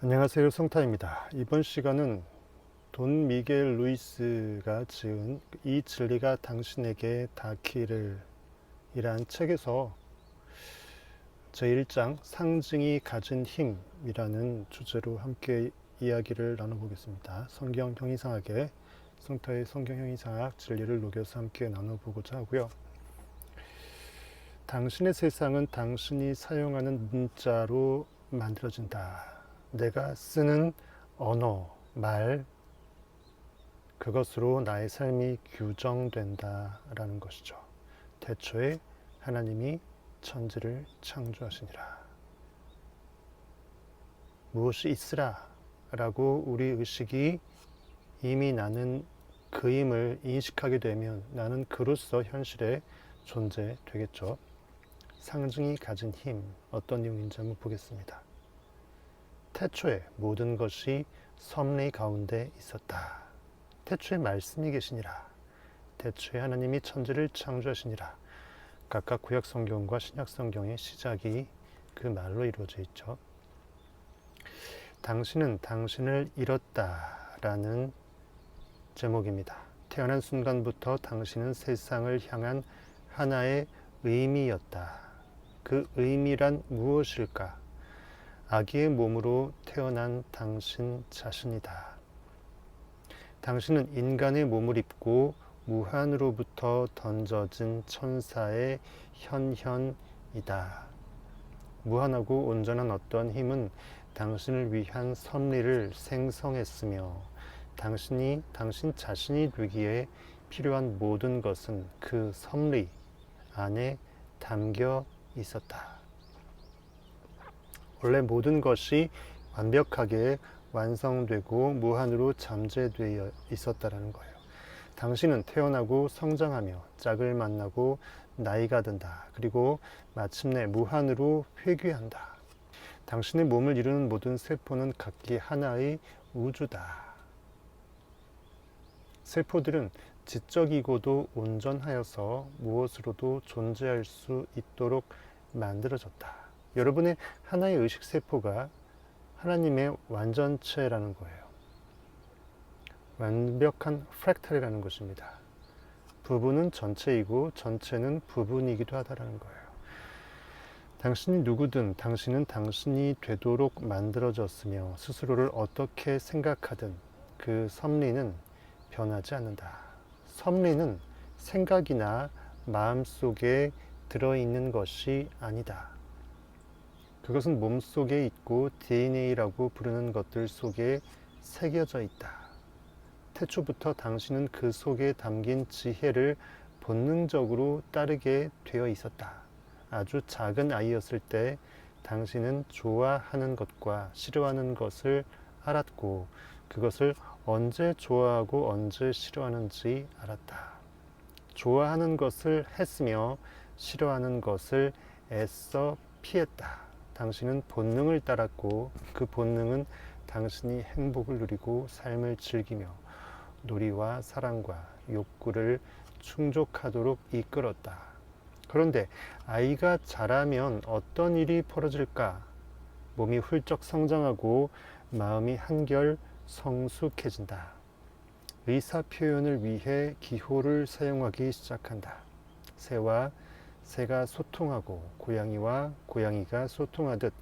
안녕하세요, 송타입니다. 이번 시간은 돈 미겔 루이스가 지은 이 진리가 당신에게 닿기를 이란 책에서 제1장 상징이 가진 힘이라는 주제로 함께 이야기를 나눠보겠습니다. 성경 형이상학에 송타의 성경 형이상학 진리를 녹여서 함께 나눠보고자 하고요. 당신의 세상은 당신이 사용하는 문자로 만들어진다. 내가 쓰는 언어, 말, 그것으로 나의 삶이 규정된다라는 것이죠. 태초에 하나님이 천지를 창조하시니라. 무엇이 있으라 라고 우리 의식이 이미 나는 그임을 인식하게 되면 나는 그로서 현실에 존재되겠죠. 상징이 가진 힘, 어떤 내용인지 한번 보겠습니다. 태초에 모든 것이 섭리 가운데 있었다. 태초에 말씀이 계시니라. 태초에 하나님이 천지를 창조하시니라. 각각 구약 성경과 신약 성경의 시작이 그 말로 이루어져 있죠. 당신은 당신을 잃었다라는 제목입니다. 태어난 순간부터 당신은 세상을 향한 하나의 의미였다. 그 의미란 무엇일까? 아기의 몸으로 태어난 당신 자신이다. 당신은 인간의 몸을 입고 무한으로부터 던져진 천사의 현현이다. 무한하고 온전한 어떤 힘은 당신을 위한 섭리를 생성했으며 당신 자신이 되기에 필요한 모든 것은 그 섭리 안에 담겨 있었다. 원래 모든 것이 완벽하게 완성되고 무한으로 잠재되어 있었다라는 거예요. 당신은 태어나고 성장하며 짝을 만나고 나이가 든다. 그리고 마침내 무한으로 회귀한다. 당신의 몸을 이루는 모든 세포는 각기 하나의 우주다. 세포들은 지적이고도 온전하여서 무엇으로도 존재할 수 있도록 만들어졌다. 여러분의 하나의 의식세포가 하나님의 완전체라는 거예요. 완벽한 프랙탈이라는 것입니다. 부분은 전체이고 전체는 부분이기도 하다라는 거예요. 당신이 누구든 당신은 당신이 되도록 만들어졌으며 스스로를 어떻게 생각하든 그 섭리는 변하지 않는다. 섭리는 생각이나 마음속에 들어있는 것이 아니다. 그것은 몸속에 있고 DNA라고 부르는 것들 속에 새겨져 있다. 태초부터 당신은 그 속에 담긴 지혜를 본능적으로 따르게 되어 있었다. 아주 작은 아이였을 때 당신은 좋아하는 것과 싫어하는 것을 알았고 그것을 언제 좋아하고 언제 싫어하는지 알았다. 좋아하는 것을 했으며 싫어하는 것을 애써 피했다. 당신은 본능을 따랐고 그 본능은 당신이 행복을 누리고 삶을 즐기며 놀이와 사랑과 욕구를 충족하도록 이끌었다. 그런데 아이가 자라면 어떤 일이 벌어질까? 몸이 훌쩍 성장하고 마음이 한결 성숙해진다. 의사 표현을 위해 기호를 사용하기 시작한다. 새가 소통하고 고양이와 고양이가 소통하듯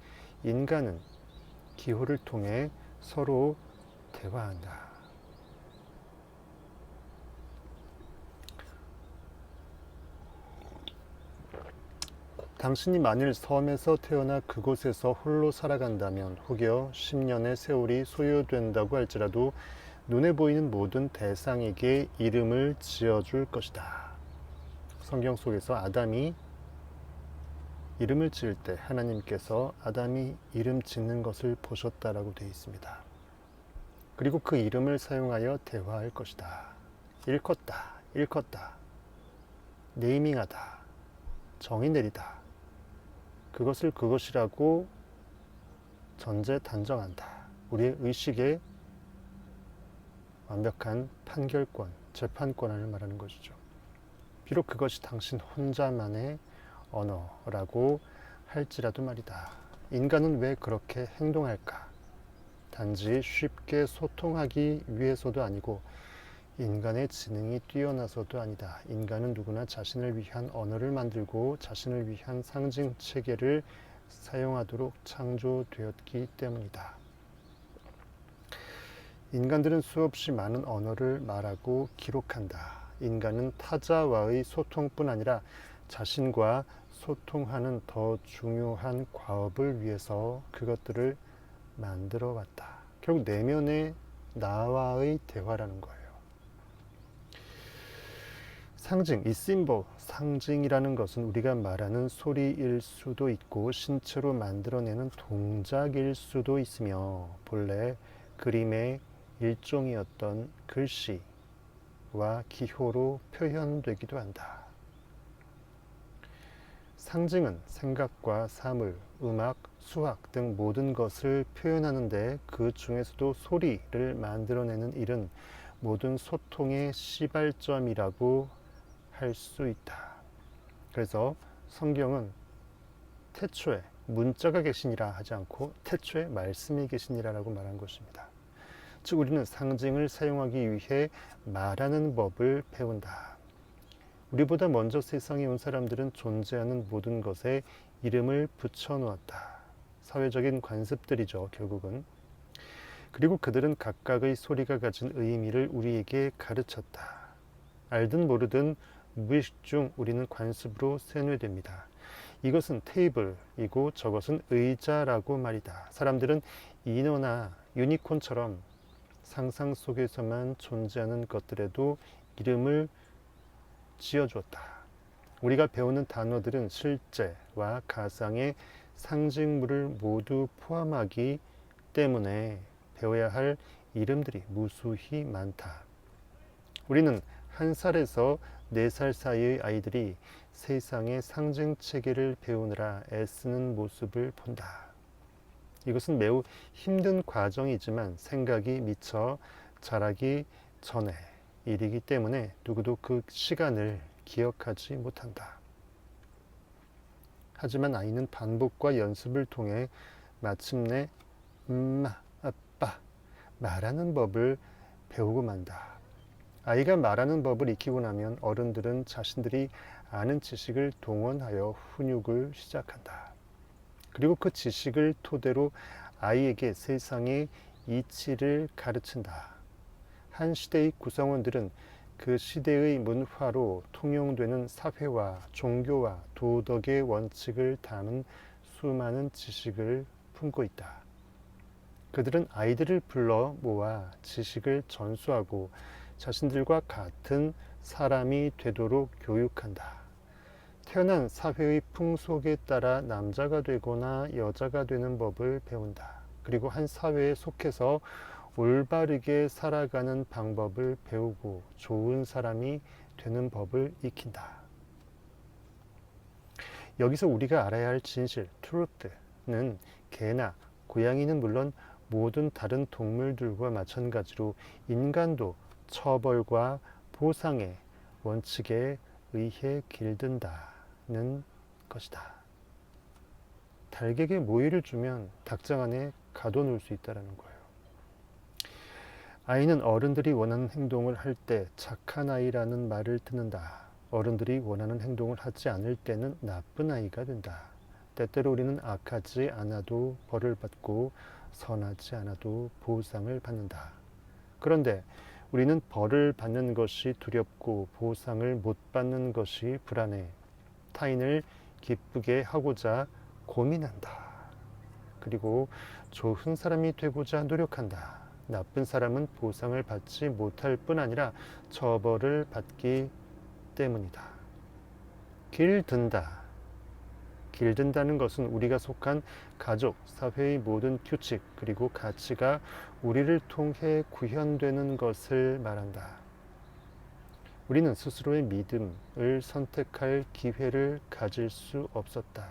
인간은 기호를 통해 서로 대화한다. 당신이 만일 섬에서 태어나 그곳에서 홀로 살아간다면 혹여 10년의 세월이 소요된다고 할지라도 눈에 보이는 모든 대상에게 이름을 지어줄 것이다. 성경 속에서 아담이 이름을 지을 때 하나님께서 아담이 이름 짓는 것을 보셨다라고 되어 있습니다. 그리고 그 이름을 사용하여 대화할 것이다. 일컫다, 네이밍하다, 정의 내리다. 그것을 그것이라고 전제 단정한다. 우리의 의식의 완벽한 판결권, 재판권을 말하는 것이죠. 비록 그것이 당신 혼자만의 언어라고 할지라도 말이다. 인간은 왜 그렇게 행동할까? 단지 쉽게 소통하기 위해서도 아니고 인간의 지능이 뛰어나서도 아니다. 인간은 누구나 자신을 위한 언어를 만들고 자신을 위한 상징 체계를 사용하도록 창조되었기 때문이다. 인간들은 수없이 많은 언어를 말하고 기록한다. 인간은 타자와의 소통뿐 아니라 자신과 소통하는 더 중요한 과업을 위해서 그것들을 만들어 왔다. 결국 내면의 나와의 대화라는 거예요. 상징, 이 심볼, 상징이라는 것은 우리가 말하는 소리일 수도 있고 신체로 만들어내는 동작일 수도 있으며 본래 그림의 일종이었던 글씨와 기호로 표현되기도 한다. 상징은 생각과 사물, 음악, 수학 등 모든 것을 표현하는데 그 중에서도 소리를 만들어내는 일은 모든 소통의 시발점이라고 할 수 있다. 그래서 성경은 태초에 문자가 계시니라 하지 않고 태초에 말씀이 계시니라라고 말한 것입니다. 즉 우리는 상징을 사용하기 위해 말하는 법을 배운다. 우리보다 먼저 세상에 온 사람들은 존재하는 모든 것에 이름을 붙여 놓았다. 사회적인 관습들이죠, 결국은. 그리고 그들은 각각의 소리가 가진 의미를 우리에게 가르쳤다. 알든 모르든 무의식 중 우리는 관습으로 세뇌됩니다. 이것은 테이블이고 저것은 의자라고 말이다. 사람들은 인어나 유니콘처럼 상상 속에서만 존재하는 것들에도 이름을 지어주었다. 우리가 배우는 단어들은 실제와 가상의 상징물을 모두 포함하기 때문에 배워야 할 이름들이 무수히 많다. 우리는 1살에서 4살 사이의 아이들이 세상의 상징 체계를 배우느라 애쓰는 모습을 본다. 이것은 매우 힘든 과정이지만 생각이 미쳐 자라기 전에 일이기 때문에 누구도 그 시간을 기억하지 못한다. 하지만 아이는 반복과 연습을 통해 마침내 엄마, 아빠 말하는 법을 배우고 만다. 아이가 말하는 법을 익히고 나면 어른들은 자신들이 아는 지식을 동원하여 훈육을 시작한다. 그리고 그 지식을 토대로 아이에게 세상의 이치를 가르친다. 한 시대의 구성원들은 그 시대의 문화로 통용되는 사회와 종교와 도덕의 원칙을 담은 수많은 지식을 품고 있다. 그들은 아이들을 불러 모아 지식을 전수하고 자신들과 같은 사람이 되도록 교육한다. 태어난 사회의 풍속에 따라 남자가 되거나 여자가 되는 법을 배운다. 그리고 한 사회에 속해서 올바르게 살아가는 방법을 배우고 좋은 사람이 되는 법을 익힌다. 여기서 우리가 알아야 할 진실, truth는 개나 고양이는 물론 모든 다른 동물들과 마찬가지로 인간도 처벌과 보상의 원칙에 의해 길든다는 것이다. 닭에게 모이를 주면 닭장 안에 가둬놓을 수 있다는 거예요. 아이는 어른들이 원하는 행동을 할 때 착한 아이라는 말을 듣는다. 어른들이 원하는 행동을 하지 않을 때는 나쁜 아이가 된다. 때때로 우리는 악하지 않아도 벌을 받고 선하지 않아도 보상을 받는다. 그런데 우리는 벌을 받는 것이 두렵고 보상을 못 받는 것이 불안해. 타인을 기쁘게 하고자 고민한다. 그리고 좋은 사람이 되고자 노력한다. 나쁜 사람은 보상을 받지 못할 뿐 아니라 처벌을 받기 때문이다. 길든다. 길든다는 것은 우리가 속한 가족, 사회의 모든 규칙, 그리고 가치가 우리를 통해 구현되는 것을 말한다. 우리는 스스로의 믿음을 선택할 기회를 가질 수 없었다.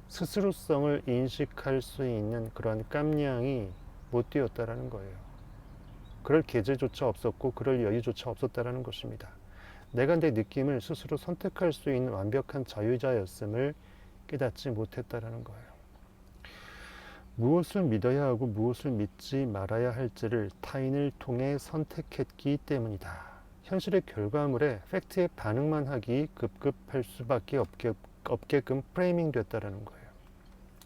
스스로성을 인식할 수 있는 그러한 깜냥이 못 되었다라는 거예요. 그럴 계제조차 없었고 그럴 여유조차 없었다라는 것입니다. 내가 내 느낌을 스스로 선택할 수 있는 완벽한 자유자였음을 깨닫지 못했다라는 거예요. 무엇을 믿어야 하고 무엇을 믿지 말아야 할지를 타인을 통해 선택했기 때문이다. 현실의 결과물에 팩트에 반응만 하기 급급할 수밖에 없게끔 프레이밍 됐다라는 거예요.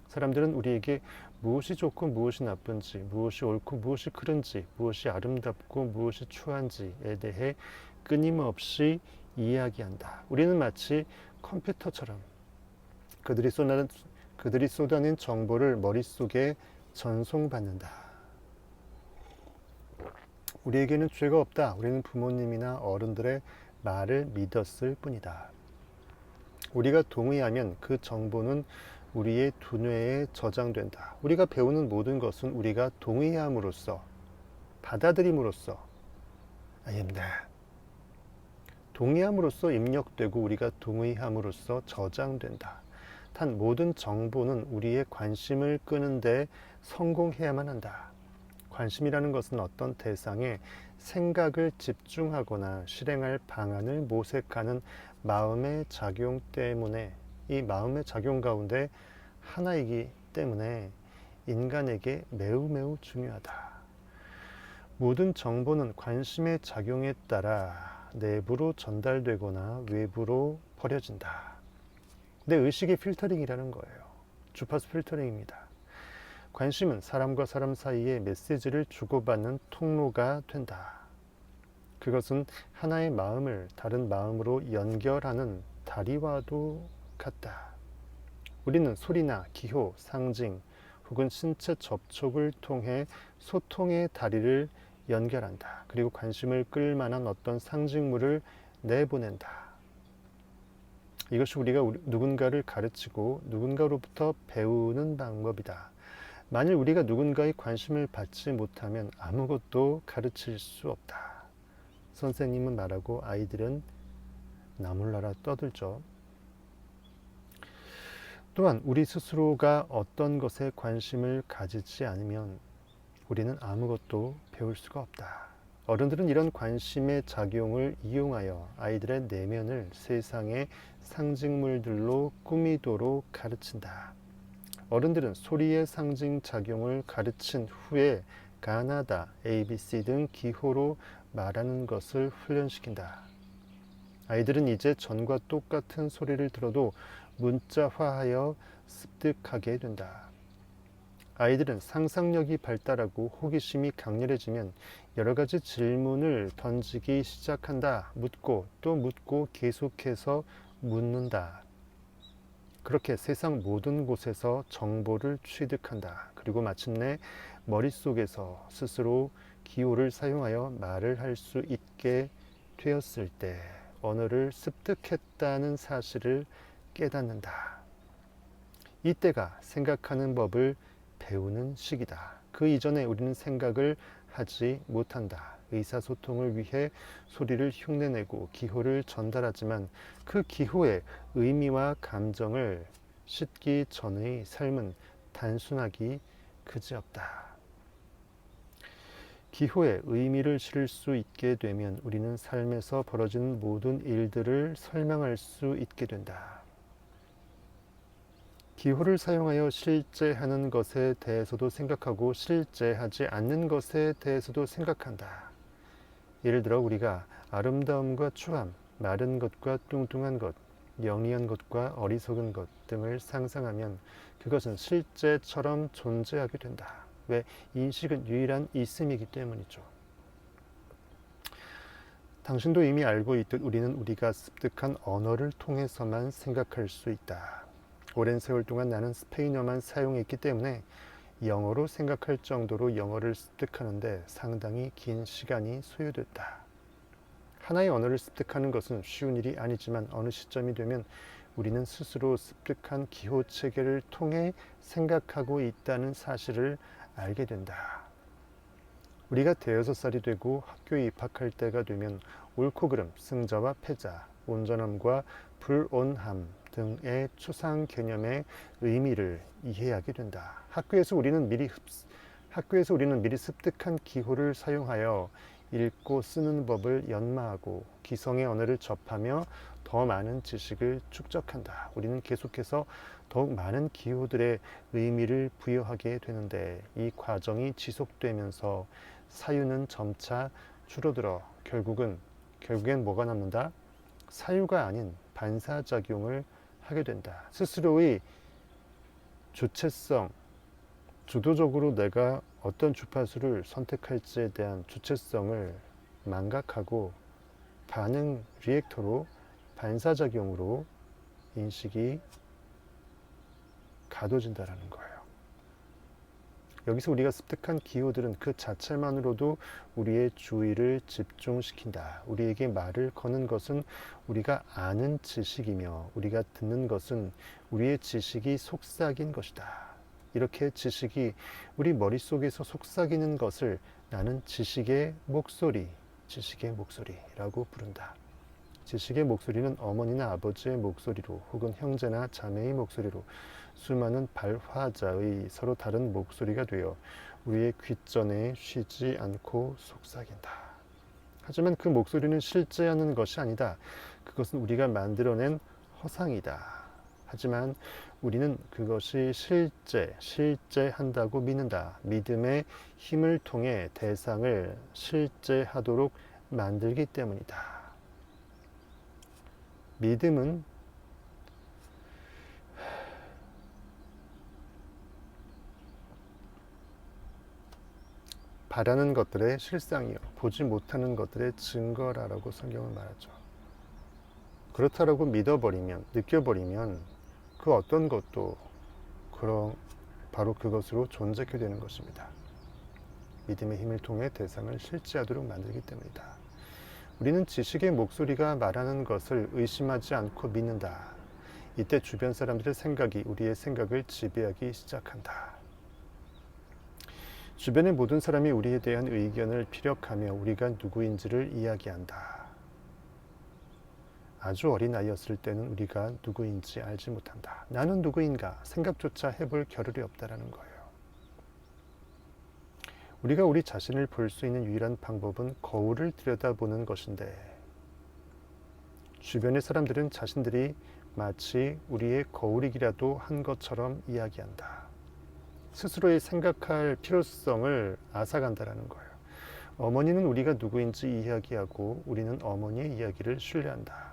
사람들은 우리에게 무엇이 좋고 무엇이 나쁜지, 무엇이 옳고 무엇이 그른지, 무엇이 아름답고 무엇이 추한지에 대해 끊임없이 이야기한다. 우리는 마치 컴퓨터처럼 그들이 쏟아낸 정보를 머릿속에 전송받는다. 우리에게는 죄가 없다. 우리는 부모님이나 어른들의 말을 믿었을 뿐이다. 우리가 동의하면 그 정보는 우리의 두뇌에 저장된다. 우리가 배우는 모든 것은 우리가 동의함으로써, 받아들임으로써, 아닙니다. 동의함으로써 입력되고 우리가 동의함으로써 저장된다. 단 모든 정보는 우리의 관심을 끄는데 성공해야만 한다. 관심이라는 것은 어떤 대상에 생각을 집중하거나 실행할 방안을 모색하는 마음의 작용 때문에, 이 마음의 작용 가운데 하나이기 때문에 인간에게 매우 중요하다. 모든 정보는 관심의 작용에 따라 내부로 전달되거나 외부로 버려진다. 내 의식의 필터링이라는 거예요. 주파수 필터링입니다. 관심은 사람과 사람 사이에 메시지를 주고받는 통로가 된다. 그것은 하나의 마음을 다른 마음으로 연결하는 다리와도 같다. 우리는 소리나 기호, 상징 혹은 신체 접촉을 통해 소통의 다리를 연결한다. 그리고 관심을 끌 만한 어떤 상징물을 내보낸다. 이것이 우리가 누군가를 가르치고 누군가로부터 배우는 방법이다. 만일 우리가 누군가의 관심을 받지 못하면 아무것도 가르칠 수 없다. 선생님은 말하고 아이들은 나몰라라 떠들죠. 또한 우리 스스로가 어떤 것에 관심을 가지지 않으면 우리는 아무것도 배울 수가 없다. 어른들은 이런 관심의 작용을 이용하여 아이들의 내면을 세상의 상징물들로 꾸미도록 가르친다. 어른들은 소리의 상징 작용을 가르친 후에 가나다, ABC 등 기호로 말하는 것을 훈련시킨다. 아이들은 이제 전과 똑같은 소리를 들어도 문자화하여 습득하게 된다. 아이들은 상상력이 발달하고 호기심이 강렬해지면 여러 가지 질문을 던지기 시작한다. 묻고 또 묻고 계속해서 묻는다. 그렇게 세상 모든 곳에서 정보를 취득한다. 그리고 마침내 머릿속에서 스스로 기호를 사용하여 말을 할 수 있게 되었을 때 언어를 습득했다는 사실을 깨닫는다. 이때가 생각하는 법을 배우는 시기다. 그 이전에 우리는 생각을 하지 못한다. 의사소통을 위해 소리를 흉내내고 기호를 전달하지만 그 기호의 의미와 감정을 싣기 전의 삶은 단순하기 그지없다. 기호의 의미를 실을 수 있게 되면 우리는 삶에서 벌어지는 모든 일들을 설명할 수 있게 된다. 기호를 사용하여 실제하는 것에 대해서도 생각하고 실제하지 않는 것에 대해서도 생각한다. 예를 들어 우리가 아름다움과 추함, 마른 것과 뚱뚱한 것, 영리한 것과 어리석은 것 등을 상상하면 그것은 실제처럼 존재하게 된다. 왜? 인식은 유일한 있음이기 때문이죠. 당신도 이미 알고 있듯 우리는 우리가 습득한 언어를 통해서만 생각할 수 있다. 오랜 세월 동안 나는 스페인어만 사용했기 때문에 영어로 생각할 정도로 영어를 습득하는데 상당히 긴 시간이 소요됐다. 하나의 언어를 습득하는 것은 쉬운 일이 아니지만 어느 시점이 되면 우리는 스스로 습득한 기호 체계를 통해 생각하고 있다는 사실을 알게 된다. 우리가 대여섯 살이 되고 학교에 입학할 때가 되면 옳고 그름, 승자와 패자, 온전함과 불온함 등의 추상 개념의 의미를 이해하게 된다. 학교에서 우리는 미리 습득한 기호를 사용하여 읽고 쓰는 법을 연마하고 기성의 언어를 접하며 더 많은 지식을 축적한다. 우리는 계속해서 더욱 많은 기호들의 의미를 부여하게 되는데 이 과정이 지속되면서 사유는 점차 줄어들어 결국엔 뭐가 남는다? 사유가 아닌 반사작용을 하게 된다. 스스로의 주체성, 주도적으로 내가 어떤 주파수를 선택할지에 대한 주체성을 망각하고 반응 리액터로 반사작용으로 인식이 가둬진다는 거예요. 여기서 우리가 습득한 기호들은 그 자체만으로도 우리의 주의를 집중시킨다. 우리에게 말을 거는 것은 우리가 아는 지식이며 우리가 듣는 것은 우리의 지식이 속삭인 것이다. 이렇게 지식이 우리 머릿속에서 속삭이는 것을 나는 지식의 목소리라고 부른다. 지식의 목소리는 어머니나 아버지의 목소리로 혹은 형제나 자매의 목소리로 수많은 발화자의 서로 다른 목소리가 되어 우리의 귓전에 쉬지 않고 속삭인다. 하지만 그 목소리는 실제하는 것이 아니다. 그것은 우리가 만들어낸 허상이다. 하지만 우리는 그것이 실제한다고 믿는다. 믿음의 힘을 통해 대상을 실제하도록 만들기 때문이다. 믿음은 바라는 것들의 실상이요 보지 못하는 것들의 증거라고 성경은 말하죠. 그렇다라고 믿어버리면, 느껴버리면 그 어떤 것도 바로 그것으로 존재하게 되는 것입니다. 믿음의 힘을 통해 대상을 실제하도록 만들기 때문이다. 우리는 지식의 목소리가 말하는 것을 의심하지 않고 믿는다. 이때 주변 사람들의 생각이 우리의 생각을 지배하기 시작한다. 주변의 모든 사람이 우리에 대한 의견을 피력하며 우리가 누구인지를 이야기한다. 아주 어린 아이였을 때는 우리가 누구인지 알지 못한다. 나는 누구인가 생각조차 해볼 겨를이 없다라는 거예요. 우리가 우리 자신을 볼 수 있는 유일한 방법은 거울을 들여다보는 것인데 주변의 사람들은 자신들이 마치 우리의 거울이기라도 한 것처럼 이야기한다. 스스로의 생각할 필요성을 앗아간다라는 거예요. 어머니는 우리가 누구인지 이야기하고 우리는 어머니의 이야기를 신뢰한다.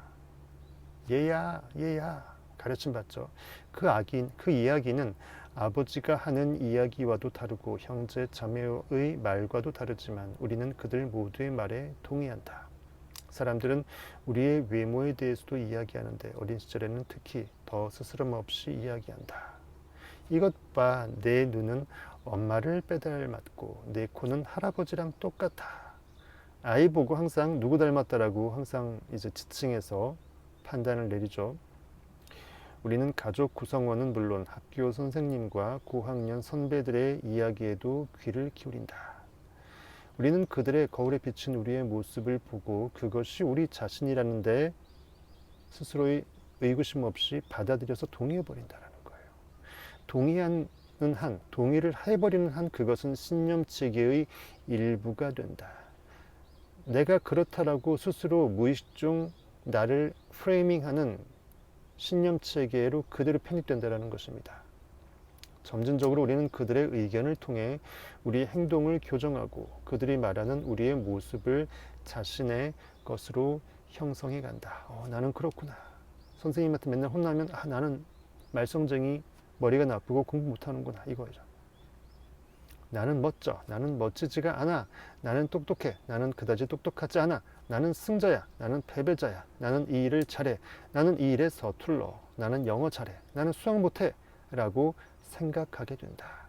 얘야 가르침 받죠. 그 이야기는 아버지가 하는 이야기와도 다르고 형제 자매의 말과도 다르지만 우리는 그들 모두의 말에 동의한다. 사람들은 우리의 외모에 대해서도 이야기하는데 어린 시절에는 특히 더 스스럼 없이 이야기한다. 이것 봐, 내 눈은 엄마를 빼닮았고 내 코는 할아버지랑 똑같아. 아이 보고 항상 누구 닮았다라고 항상 이제 지칭해서 판단을 내리죠. 우리는 가족 구성원은 물론 학교 선생님과 고학년 선배들의 이야기에도 귀를 기울인다. 우리는 그들의 거울에 비친 우리의 모습을 보고 그것이 우리 자신이라는데 스스로의 의구심 없이 받아들여서 동의해버린다는 거예요. 동의를 해버리는 한 그것은 신념체계의 일부가 된다. 내가 그렇다라고 스스로 무의식 중 나를 프레이밍하는 신념체계로 그대로 편입된다는 것입니다. 점진적으로 우리는 그들의 의견을 통해 우리의 행동을 교정하고 그들이 말하는 우리의 모습을 자신의 것으로 형성해 간다. 나는 그렇구나. 선생님한테 맨날 혼나면 나는 말썽쟁이, 머리가 나쁘고 공부 못하는구나 이거죠. 나는 멋져. 나는 멋지지가 않아. 나는 똑똑해. 나는 그다지 똑똑하지 않아. 나는 승자야. 나는 패배자야. 나는 이 일을 잘해. 나는 이 일에 서툴러. 나는 영어 잘해. 나는 수학 못해. 라고 생각하게 된다.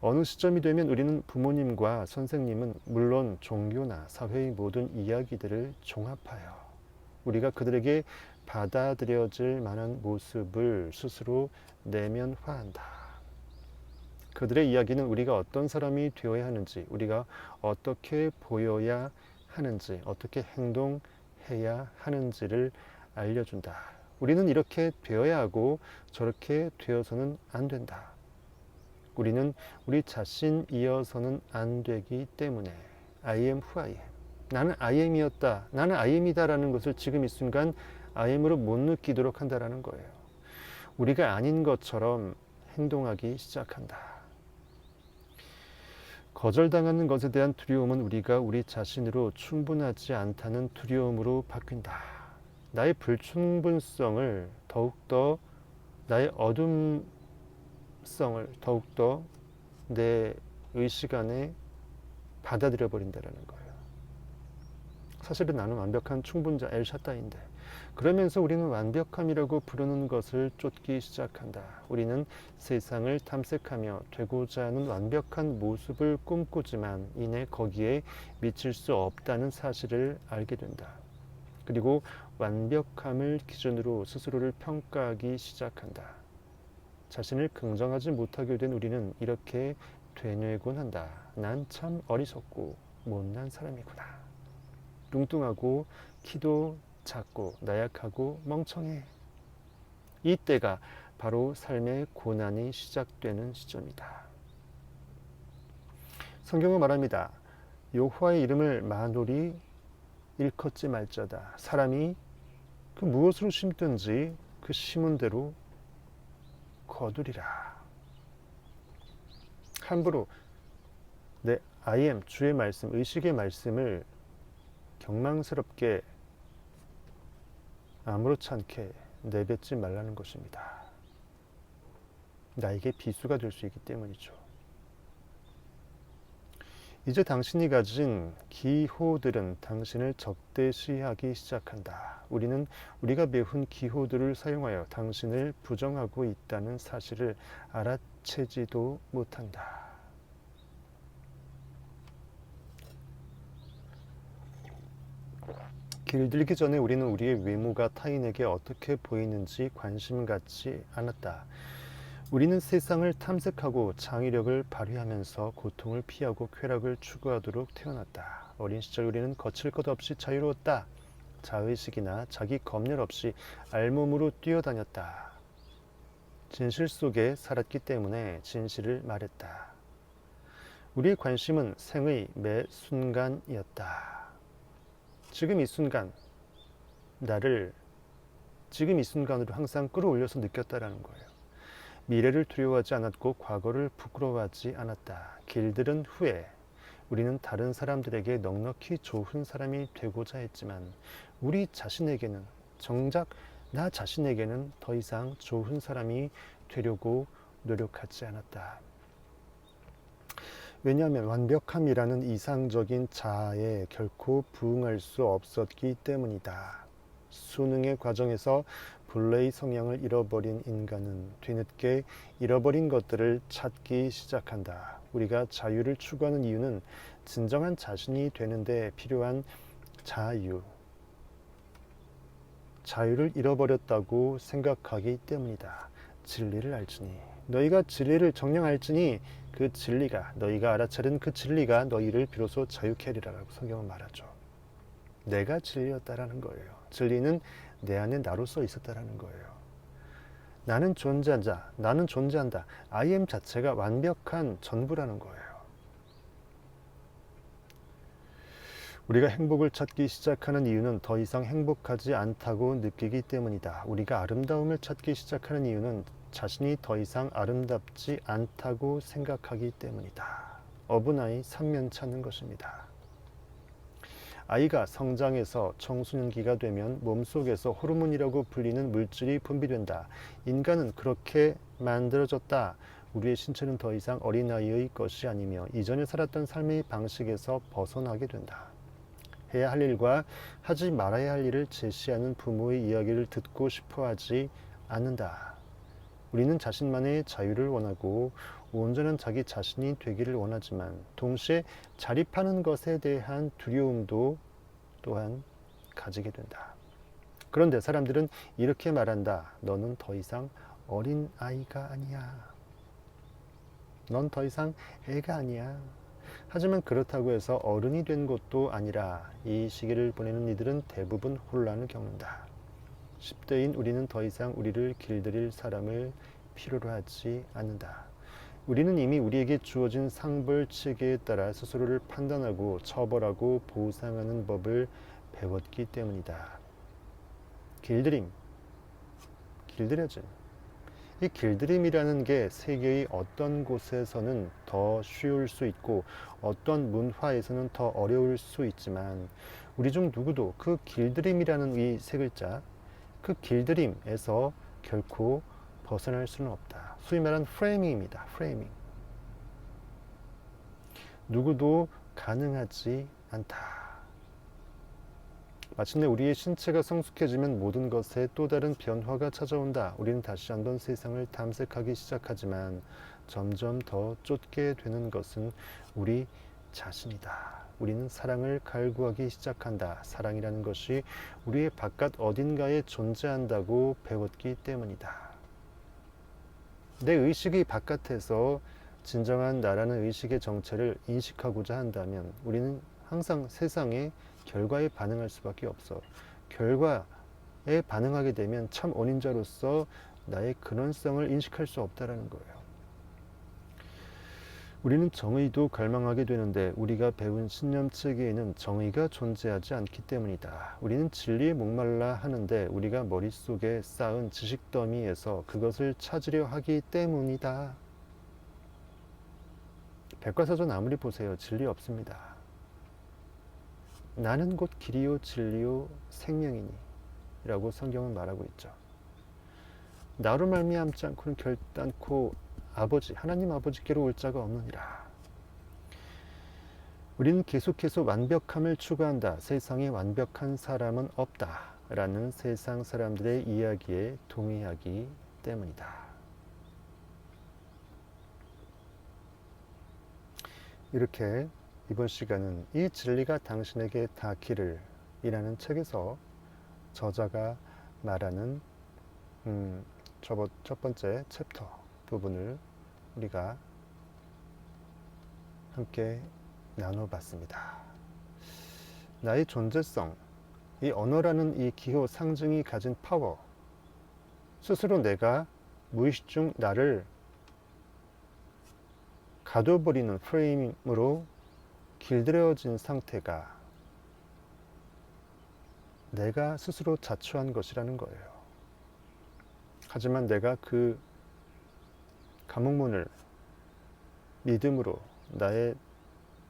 어느 시점이 되면 우리는 부모님과 선생님은 물론 종교나 사회의 모든 이야기들을 종합하여 우리가 그들에게 받아들여질 만한 모습을 스스로 내면화한다. 그들의 이야기는 우리가 어떤 사람이 되어야 하는지, 우리가 어떻게 보여야 하는지, 어떻게 행동해야 하는지를 알려준다. 우리는 이렇게 되어야 하고 저렇게 되어서는 안 된다. 우리는 우리 자신이어서는 안 되기 때문에 I am who I am. 나는 I am이었다. 나는 I am이다라는 것을 지금 이 순간 I am으로 못 느끼도록 한다라는 거예요. 우리가 아닌 것처럼 행동하기 시작한다. 거절당하는 것에 대한 두려움은 우리가 우리 자신으로 충분하지 않다는 두려움으로 바뀐다. 나의 불충분성을 더욱더, 나의 어둠성을 더욱더 내 의식 안에 받아들여 버린다는 거예요. 사실은 나는 완벽한 충분자 엘샤다인데, 그러면서 우리는 완벽함이라고 부르는 것을 쫓기 시작한다. 우리는 세상을 탐색하며 되고자 하는 완벽한 모습을 꿈꾸지만 이내 거기에 미칠 수 없다는 사실을 알게 된다. 그리고 완벽함을 기준으로 스스로를 평가하기 시작한다. 자신을 긍정하지 못하게 된 우리는 이렇게 되뇌곤 한다. 난 참 어리석고 못난 사람이구나. 뚱뚱하고 키도 작고 나약하고 멍청해. 이때가 바로 삶의 고난이 시작되는 시점이다. 성경은 말합니다. 여호와의 이름을 만홀히 일컫지 말자다. 사람이 그 무엇으로 심든지 그 심은 대로 거두리라. 함부로 내 I am 주의 말씀, 의식의 말씀을 경망스럽게 아무렇지 않게 내뱉지 말라는 것입니다. 나에게 비수가 될 수 있기 때문이죠. 이제 당신이 가진 기호들은 당신을 적대시하기 시작한다. 우리는 우리가 배운 기호들을 사용하여 당신을 부정하고 있다는 사실을 알아채지도 못한다. 길들기 전에 우리는 우리의 외모가 타인에게 어떻게 보이는지 관심 갖지 않았다. 우리는 세상을 탐색하고 창의력을 발휘하면서 고통을 피하고 쾌락을 추구하도록 태어났다. 어린 시절 우리는 거칠 것 없이 자유로웠다. 자의식이나 자기 검열 없이 알몸으로 뛰어다녔다. 진실 속에 살았기 때문에 진실을 말했다. 우리의 관심은 생의 매 순간이었다. 지금 이 순간, 나를 지금 이 순간으로 항상 끌어올려서 느꼈다라는 거예요. 미래를 두려워하지 않았고 과거를 부끄러워하지 않았다. 길들은 후회. 우리는 다른 사람들에게 넉넉히 좋은 사람이 되고자 했지만 우리 자신에게는, 정작 나 자신에게는 더 이상 좋은 사람이 되려고 노력하지 않았다. 왜냐하면 완벽함이라는 이상적인 자아에 결코 부응할 수 없었기 때문이다. 수능의 과정에서 본래의 성향을 잃어버린 인간은 뒤늦게 잃어버린 것들을 찾기 시작한다. 우리가 자유를 추구하는 이유는 진정한 자신이 되는데 필요한 자유를 잃어버렸다고 생각하기 때문이다. 진리를 알지니, 너희가 진리를 정녕 알지니 그 진리가, 너희가 알아차린 그 진리가 너희를 비로소 자유케 하리라고 성경은 말하죠. 내가 진리였다라는 거예요. 진리는 내 안에 나로서 있었다라는 거예요. 나는 존재한다. 나는 존재한다. I am 자체가 완벽한 전부라는 거예요. 우리가 행복을 찾기 시작하는 이유는 더 이상 행복하지 않다고 느끼기 때문이다. 우리가 아름다움을 찾기 시작하는 이유는 자신이 더 이상 아름답지 않다고 생각하기 때문이다. 어분아이 삼면 찾는 것입니다. 아이가 성장해서 청소년기가 되면 몸속에서 호르몬이라고 불리는 물질이 분비된다. 인간은 그렇게 만들어졌다. 우리의 신체는 더 이상 어린아이의 것이 아니며 이전에 살았던 삶의 방식에서 벗어나게 된다. 해야 할 일과 하지 말아야 할 일을 제시하는 부모의 이야기를 듣고 싶어 하지 않는다. 우리는 자신만의 자유를 원하고 온전한 자기 자신이 되기를 원하지만 동시에 자립하는 것에 대한 두려움도 또한 가지게 된다. 그런데 사람들은 이렇게 말한다. 너는 더 이상 어린 아이가 아니야. 넌 더 이상 애가 아니야. 하지만 그렇다고 해서 어른이 된 것도 아니라 이 시기를 보내는 이들은 대부분 혼란을 겪는다. 10대인 우리는 더 이상 우리를 길들일 사람을 필요로 하지 않는다. 우리는 이미 우리에게 주어진 상벌 체계에 따라 스스로를 판단하고 처벌하고 보상하는 법을 배웠기 때문이다. 길들임, 길들여짐. 이 길들임이라는 게 세계의 어떤 곳에서는 더 쉬울 수 있고 어떤 문화에서는 더 어려울 수 있지만 우리 중 누구도 그 길들임이라는 이 세 글자, 그 길들임에서 결코 벗어날 수는 없다. 소위 말하는 프레이밍입니다. 프레이밍. 누구도 가능하지 않다. 마침내 우리의 신체가 성숙해지면 모든 것에 또 다른 변화가 찾아온다. 우리는 다시 한번 세상을 탐색하기 시작하지만 점점 더 쫓게 되는 것은 우리 자신이다. 우리는 사랑을 갈구하기 시작한다. 사랑이라는 것이 우리의 바깥 어딘가에 존재한다고 배웠기 때문이다. 내 의식이 바깥에서 진정한 나라는 의식의 정체를 인식하고자 한다면 우리는 항상 세상에 결과에 반응할 수밖에 없어. 결과에 반응하게 되면 참 원인자로서 나의 근원성을 인식할 수 없다라는 거예요. 우리는 정의도 갈망하게 되는데 우리가 배운 신념 체계에는 정의가 존재하지 않기 때문이다. 우리는 진리에 목말라 하는데 우리가 머릿속에 쌓은 지식 더미에서 그것을 찾으려 하기 때문이다. 백과사전 아무리 보세요. 진리 없습니다. 나는 곧 길이요 진리요 생명이니 라고 성경은 말하고 있죠. 나로 말미암지 않고는 결단코 아버지 하나님 아버지께로 올 자가 없느니라. 우리는 계속해서 완벽함을 추구한다. 세상에 완벽한 사람은 없다 라는 세상 사람들의 이야기에 동의하기 때문이다. 이렇게 이번 시간은 이 진리가 당신에게 닿기를 이라는 책에서 저자가 말하는 첫 번째 챕터 부분을 우리가 함께 나눠봤습니다. 나의 존재성, 이 언어라는 이 기호 상징이 가진 파워, 스스로 내가 무의식 중 나를 가둬버리는 프레임으로 길들여진 상태가 내가 스스로 자초한 것이라는 거예요. 하지만 내가 그 감옥문을 믿음으로 나의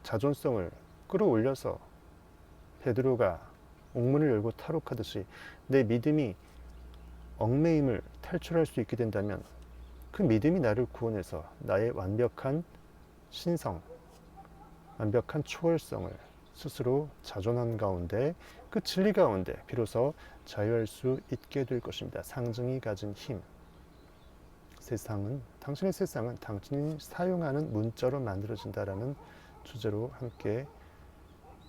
자존성을 끌어올려서 베드로가 옥문을 열고 탈옥하듯이 내 믿음이 얽매임을 탈출할 수 있게 된다면 그 믿음이 나를 구원해서 나의 완벽한 신성, 완벽한 초월성을 스스로 자존한 가운데 그 진리 가운데 비로소 자유할 수 있게 될 것입니다. 상징이 가진 힘. 당신의 세상은 당신이 사용하는 문자로 만들어진다라는 주제로 함께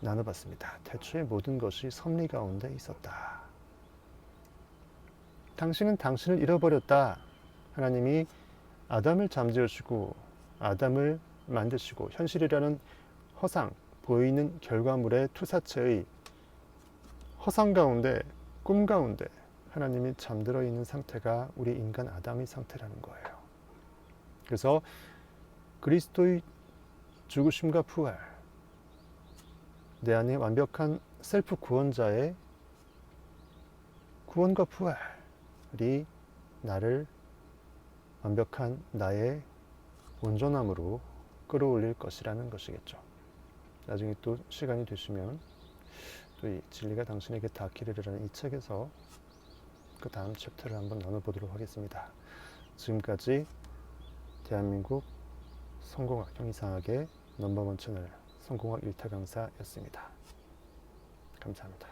나눠봤습니다. 태초에 모든 것이 섭리 가운데 있었다. 당신은 당신을 잃어버렸다. 하나님이 아담을 잠재우시고 아담을 만드시고 현실이라는 허상, 보이는 결과물의 투사체의 허상 가운데, 꿈 가운데 하나님이 잠들어 있는 상태가 우리 인간 아담의 상태라는 거예요. 그래서 그리스도의 죽으심과 부활, 내 안에 완벽한 셀프 구원자의 구원과 부활이 나를 완벽한 나의 온전함으로 끌어올릴 것이라는 것이겠죠. 나중에 또 시간이 되시면 또 이 진리가 당신에게 닿기를이라는 이 책에서 그 다음 챕터를 한번 나눠보도록 하겠습니다. 지금까지 대한민국 성공학 형이상학의 넘버원 채널 성공학 1타 강사였습니다. 감사합니다.